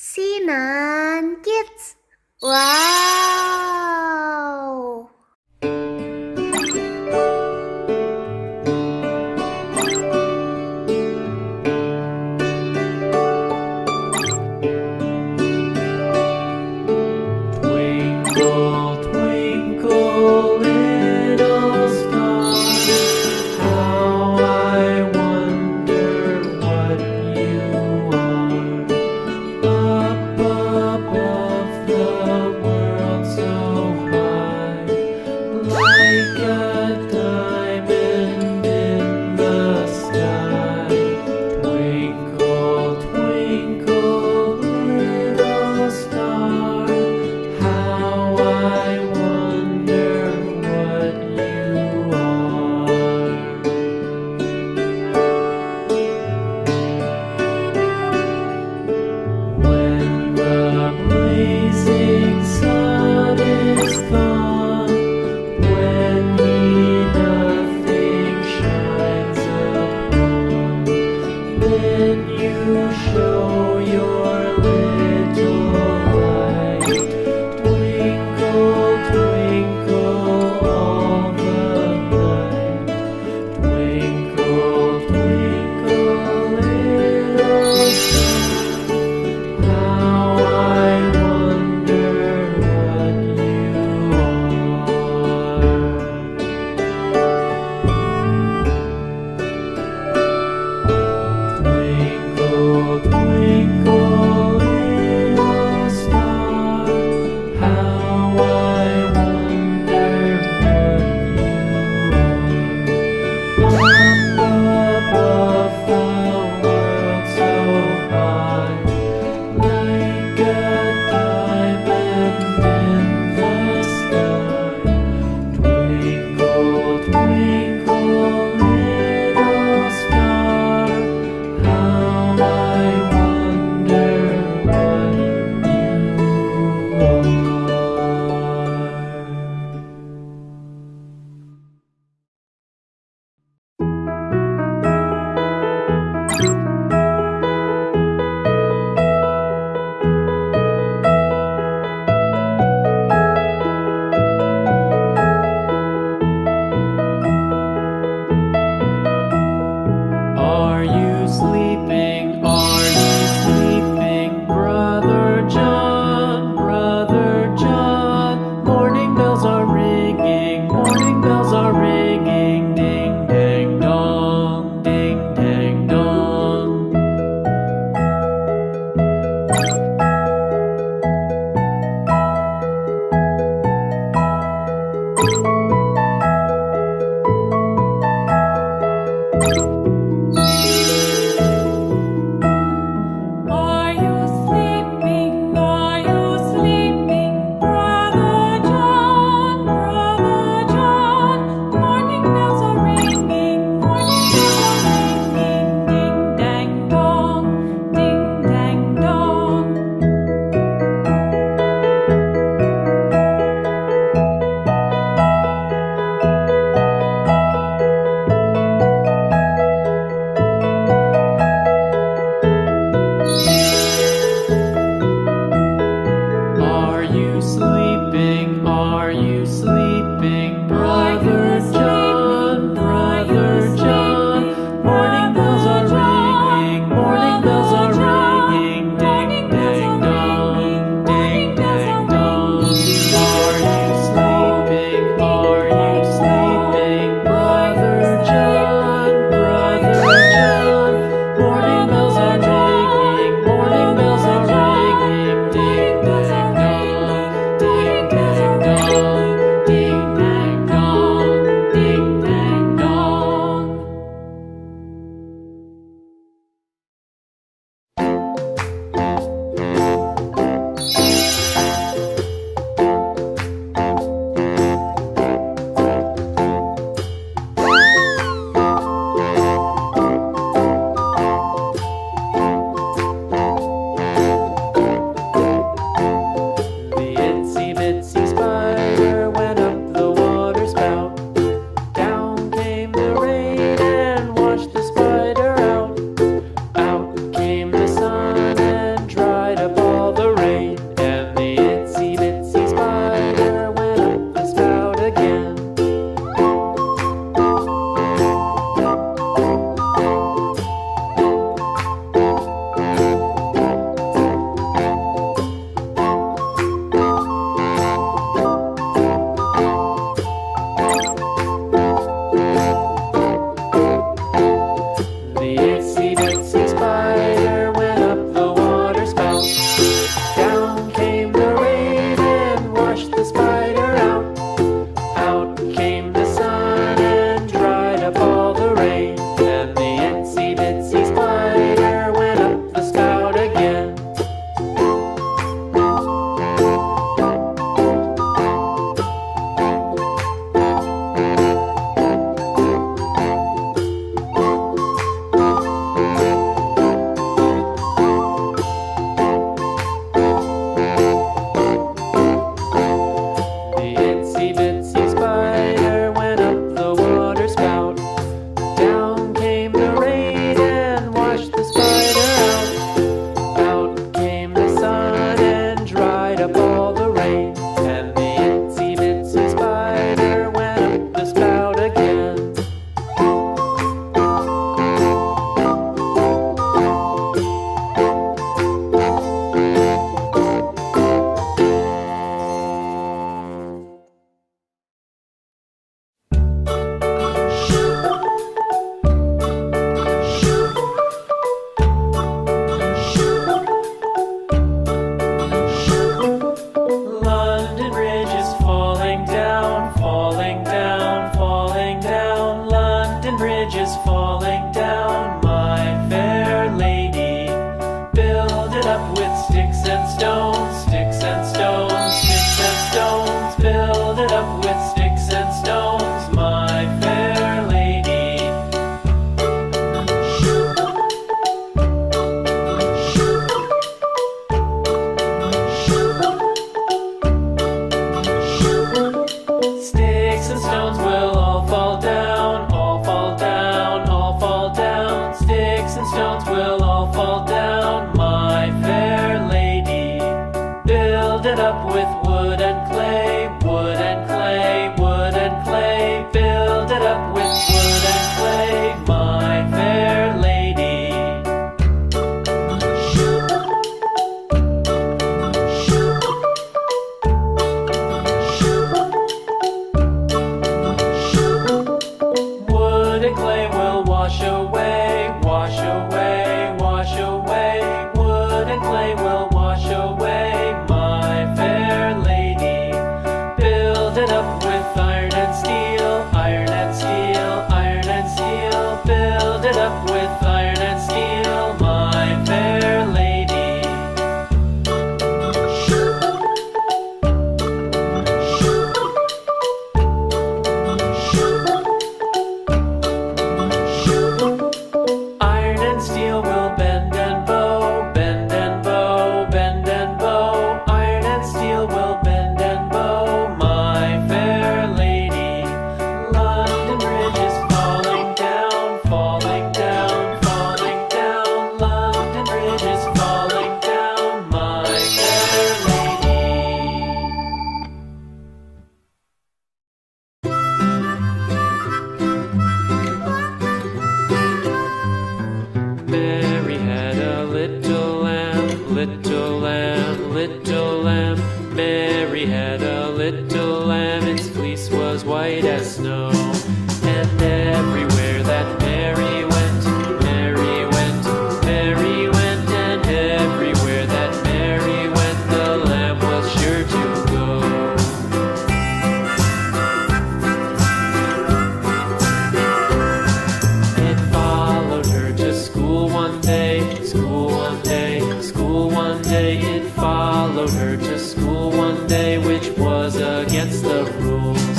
Sinan Kids. Wow! Twinkle, twinkle, little star, how I wonder what you are. Up above the world so high, like a diamond in the sky. Twinkle, twinkle, little star, how I wonder what you are. When the blazing sun is gone, when he nothing shines upon, then you show your little light. Twinkle, twinkle all the night. Twinkle, twinkle, little star, how I wonder what you are. Twinkle, twinkle, little star, how I wonder what you are. Up above the world so high, like a diamond in the sky. Twinkle, twinkle, little star, how I wonder what you are. Are you sleeping? Are you sleeping, Brother John? Brother John, morning bells are ringing, morning bells are ringing, ding dang dong, ding dang dong. stones will all fall down. My fair lady, build it up with wood and clay, wood and clay, wood and clay. Build it up with wood and clay, my fair lady. Wood and clay will wash away, wash away, wash away. Wood and clay will wash away, my fair lady. Build it up with iron and steel, iron and steel, iron and steel. Build it up with iron and steel, my fair lady. Iron and steel will bend and bow, bend and bow, bend and bow. Iron and steel will bend and bow, my fair lady. London Bridge is falling down, falling down, falling down. London Bridge is falling down, my fair lady. Mary had a little lamb, little lamb, little lamb. Mary had a little lamb, its fleece was white as snow. And everywhere that Mary went, Mary went, Mary went. And everywhere that Mary went, the lamb was sure to go. It followed her to school one day, school one day, school one day. It followed her to school one day, which was against the rules.